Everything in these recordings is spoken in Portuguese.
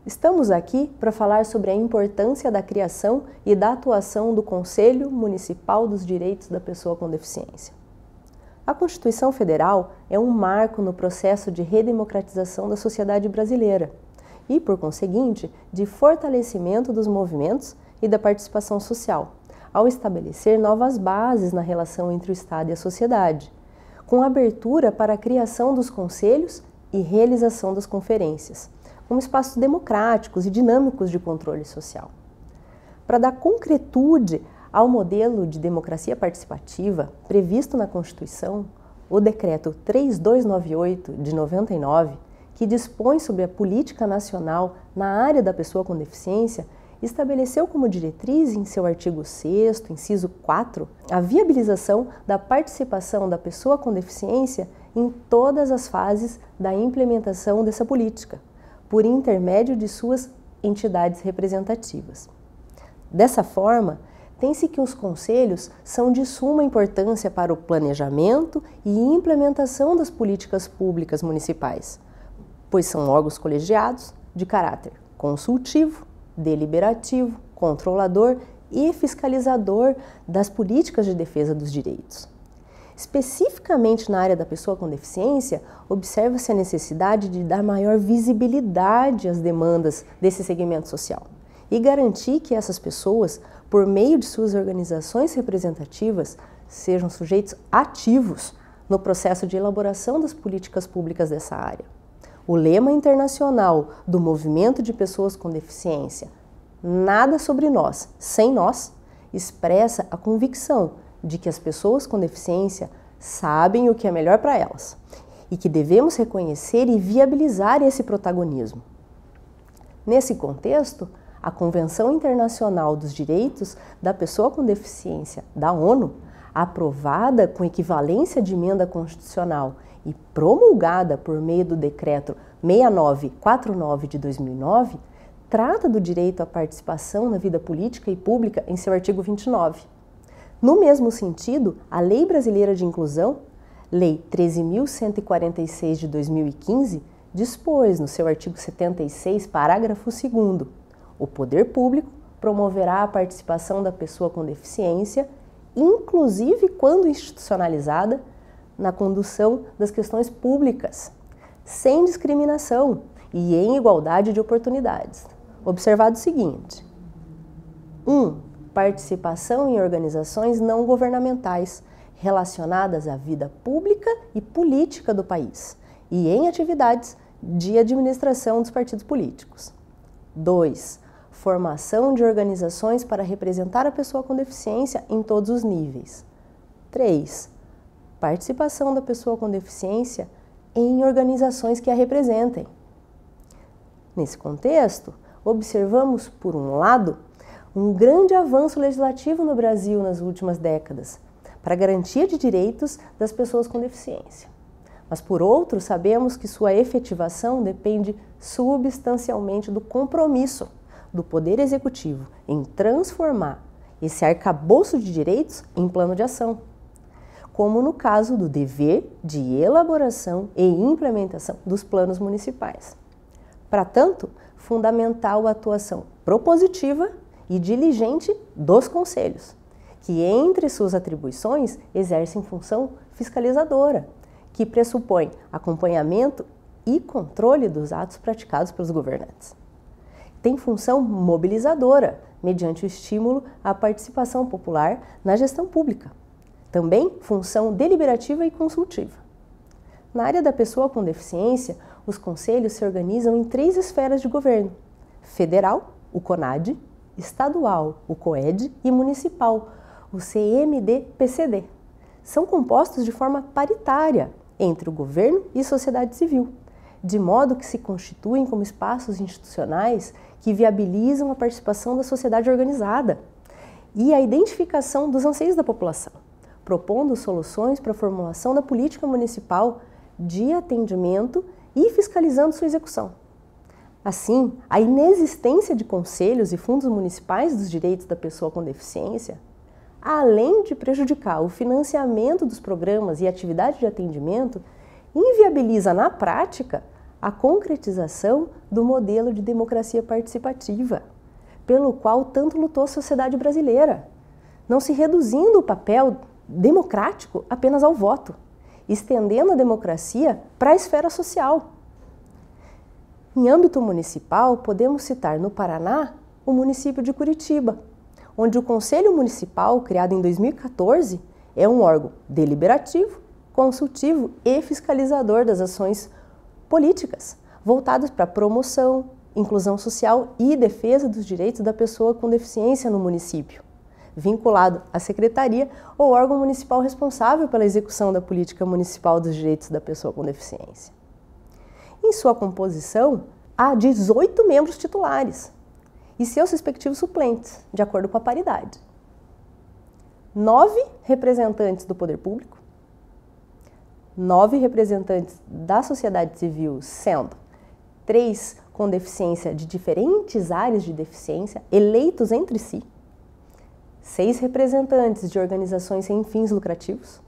Estamos aqui para falar sobre a importância da criação e da atuação do Conselho Municipal dos Direitos da Pessoa com Deficiência. A Constituição Federal é um marco no processo de redemocratização da sociedade brasileira e, por conseguinte, de fortalecimento dos movimentos e da participação social, ao estabelecer novas bases na relação entre o Estado e a sociedade, com abertura para a criação dos conselhos e realização das conferências, como espaços democráticos e dinâmicos de controle social. Para dar concretude ao modelo de democracia participativa previsto na Constituição, o Decreto 3298 de 99, que dispõe sobre a política nacional na área da pessoa com deficiência, estabeleceu como diretriz em seu artigo 6º, inciso 4, a viabilização da participação da pessoa com deficiência em todas as fases da implementação dessa política, por intermédio de suas entidades representativas. Dessa forma, tem-se que os conselhos são de suma importância para o planejamento e implementação das políticas públicas municipais, pois são órgãos colegiados de caráter consultivo, deliberativo, controlador e fiscalizador das políticas de defesa dos direitos. Especificamente na área da pessoa com deficiência, observa-se a necessidade de dar maior visibilidade às demandas desse segmento social e garantir que essas pessoas, por meio de suas organizações representativas, sejam sujeitos ativos no processo de elaboração das políticas públicas dessa área. O lema internacional do Movimento de Pessoas com Deficiência, Nada sobre nós, sem nós, expressa a convicção de que as pessoas com deficiência sabem o que é melhor para elas e que devemos reconhecer e viabilizar esse protagonismo. Nesse contexto, a Convenção Internacional dos Direitos da Pessoa com Deficiência da ONU, aprovada com equivalência de emenda constitucional e promulgada por meio do Decreto 6949 de 2009, trata do direito à participação na vida política e pública em seu artigo 29. No mesmo sentido, a Lei Brasileira de Inclusão, Lei 13.146 de 2015, dispôs no seu artigo 76, parágrafo 2º, o poder público promoverá a participação da pessoa com deficiência, inclusive quando institucionalizada, na condução das questões públicas, sem discriminação e em igualdade de oportunidades. Observado o seguinte: 1. Participação em organizações não governamentais relacionadas à vida pública e política do país e em atividades de administração dos partidos políticos. 2. Formação de organizações para representar a pessoa com deficiência em todos os níveis. 3. Participação da pessoa com deficiência em organizações que a representem. Nesse contexto, observamos, por um lado, um grande avanço legislativo no Brasil nas últimas décadas para a garantia de direitos das pessoas com deficiência. Mas, por outro, sabemos que sua efetivação depende substancialmente do compromisso do Poder Executivo em transformar esse arcabouço de direitos em plano de ação, como no caso do dever de elaboração e implementação dos planos municipais. Para tanto, fundamental a atuação propositiva e diligente dos conselhos, que entre suas atribuições exercem função fiscalizadora, que pressupõe acompanhamento e controle dos atos praticados pelos governantes. Tem função mobilizadora, mediante o estímulo à participação popular na gestão pública. Também função deliberativa e consultiva. Na área da pessoa com deficiência, os conselhos se organizam em 3 esferas de governo: federal, o CONAD, estadual, o COED, e municipal, o CMD-PCD. São compostos de forma paritária entre o governo e sociedade civil, de modo que se constituem como espaços institucionais que viabilizam a participação da sociedade organizada e a identificação dos anseios da população, propondo soluções para a formulação da política municipal de atendimento e fiscalizando sua execução. Assim, a inexistência de conselhos e fundos municipais dos direitos da pessoa com deficiência, além de prejudicar o financiamento dos programas e atividade de atendimento, inviabiliza na prática a concretização do modelo de democracia participativa, pelo qual tanto lutou a sociedade brasileira, não se reduzindo o papel democrático apenas ao voto, estendendo a democracia para a esfera social. Em âmbito municipal, podemos citar no Paraná o município de Curitiba, onde o Conselho Municipal, criado em 2014, é um órgão deliberativo, consultivo e fiscalizador das ações políticas voltadas para a promoção, inclusão social e defesa dos direitos da pessoa com deficiência no município, vinculado à secretaria ou órgão municipal responsável pela execução da política municipal dos direitos da pessoa com deficiência. Em sua composição, há 18 membros titulares e seus respectivos suplentes, de acordo com a paridade. 9 representantes do poder público, 9 representantes da sociedade civil, sendo 3 com deficiência de diferentes áreas de deficiência, eleitos entre si, 6 representantes de organizações sem fins lucrativos,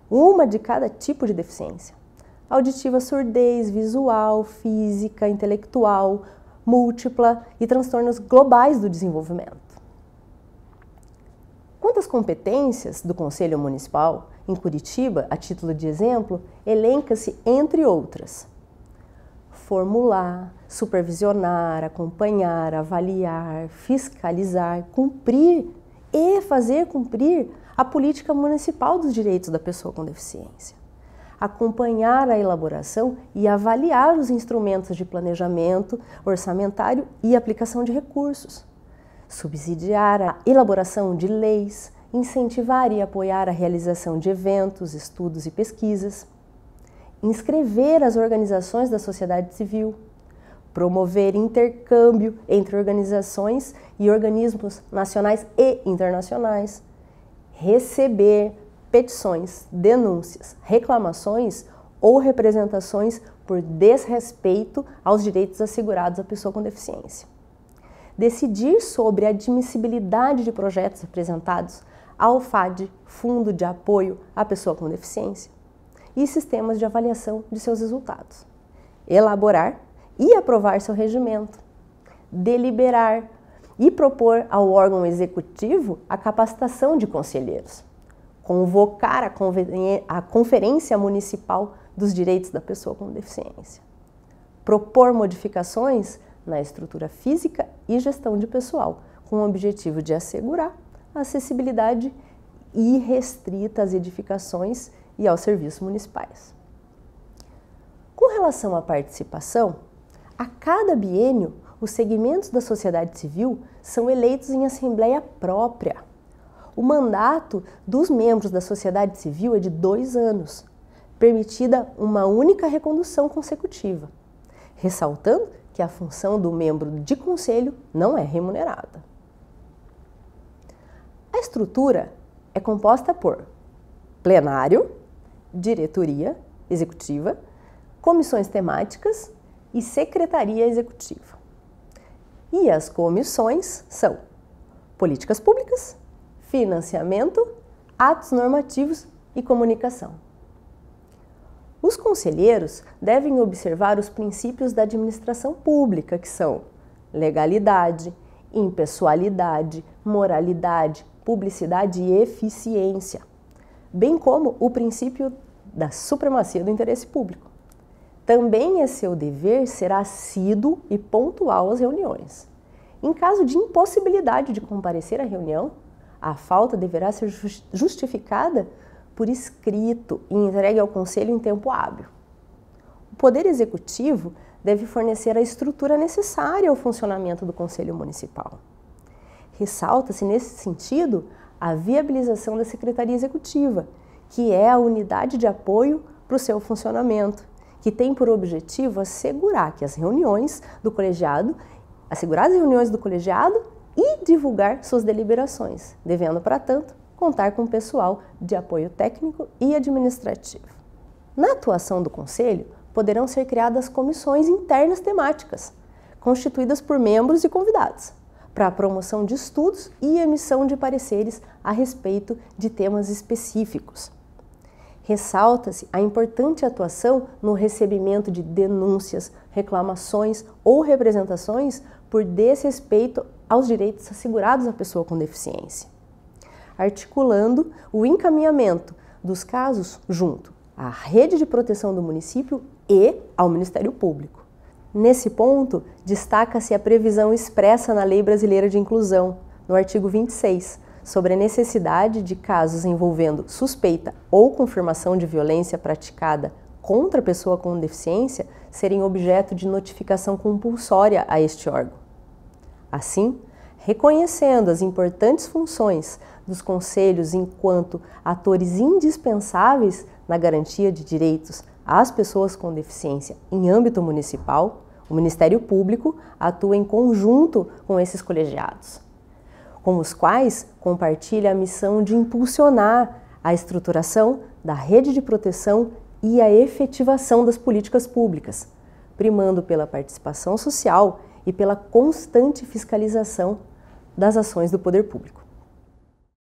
uma de cada tipo de deficiência, auditiva, surdez, visual, física, intelectual, múltipla e transtornos globais do desenvolvimento. Quanto às competências do Conselho Municipal, em Curitiba, a título de exemplo, elenca-se, entre outras, formular, supervisionar, acompanhar, avaliar, fiscalizar, cumprir e fazer cumprir a política municipal dos direitos da pessoa com deficiência, acompanhar a elaboração e avaliar os instrumentos de planejamento orçamentário e aplicação de recursos, subsidiar a elaboração de leis, incentivar e apoiar a realização de eventos, estudos e pesquisas, inscrever as organizações da sociedade civil, promover intercâmbio entre organizações e organismos nacionais e internacionais, receber petições, denúncias, reclamações ou representações por desrespeito aos direitos assegurados à pessoa com deficiência. Decidir sobre a admissibilidade de projetos apresentados ao FAD, Fundo de Apoio à Pessoa com Deficiência, e sistemas de avaliação de seus resultados. Elaborar e aprovar seu regimento. Deliberar e propor ao órgão executivo a capacitação de conselheiros. Convocar a Conferência Municipal dos Direitos da Pessoa com Deficiência. Propor modificações na estrutura física e gestão de pessoal, com o objetivo de assegurar a acessibilidade irrestrita às edificações e aos serviços municipais. Com relação à participação, a cada biênio, os segmentos da sociedade civil são eleitos em assembleia própria. O mandato dos membros da sociedade civil é de 2 anos, permitida uma única recondução consecutiva, ressaltando que a função do membro de conselho não é remunerada. A estrutura é composta por plenário, diretoria executiva, comissões temáticas e secretaria executiva. E as comissões são políticas públicas, financiamento, atos normativos e comunicação. Os conselheiros devem observar os princípios da administração pública, que são legalidade, impessoalidade, moralidade, publicidade e eficiência, bem como o princípio da supremacia do interesse público. Também é seu dever ser assíduo e pontual às reuniões. Em caso de impossibilidade de comparecer à reunião, a falta deverá ser justificada por escrito e entregue ao Conselho em tempo hábil. O Poder Executivo deve fornecer a estrutura necessária ao funcionamento do Conselho Municipal. Ressalta-se, nesse sentido, a viabilização da Secretaria Executiva, que é a unidade de apoio para o seu funcionamento, que tem por objetivo assegurar as reuniões do colegiado e divulgar suas deliberações, devendo, para tanto, contar com pessoal de apoio técnico e administrativo. Na atuação do Conselho, poderão ser criadas comissões internas temáticas, constituídas por membros e convidados, para a promoção de estudos e emissão de pareceres a respeito de temas específicos. Ressalta-se a importante atuação no recebimento de denúncias, reclamações ou representações por desrespeito aos direitos assegurados à pessoa com deficiência, articulando o encaminhamento dos casos junto à rede de proteção do município e ao Ministério Público. Nesse ponto, destaca-se a previsão expressa na Lei Brasileira de Inclusão, no artigo 26, sobre a necessidade de casos envolvendo suspeita ou confirmação de violência praticada contra a pessoa com deficiência serem objeto de notificação compulsória a este órgão. Assim, reconhecendo as importantes funções dos conselhos enquanto atores indispensáveis na garantia de direitos às pessoas com deficiência em âmbito municipal, o Ministério Público atua em conjunto com esses colegiados, com os quais compartilha a missão de impulsionar a estruturação da rede de proteção e a efetivação das políticas públicas, primando pela participação social e pela constante fiscalização das ações do poder público.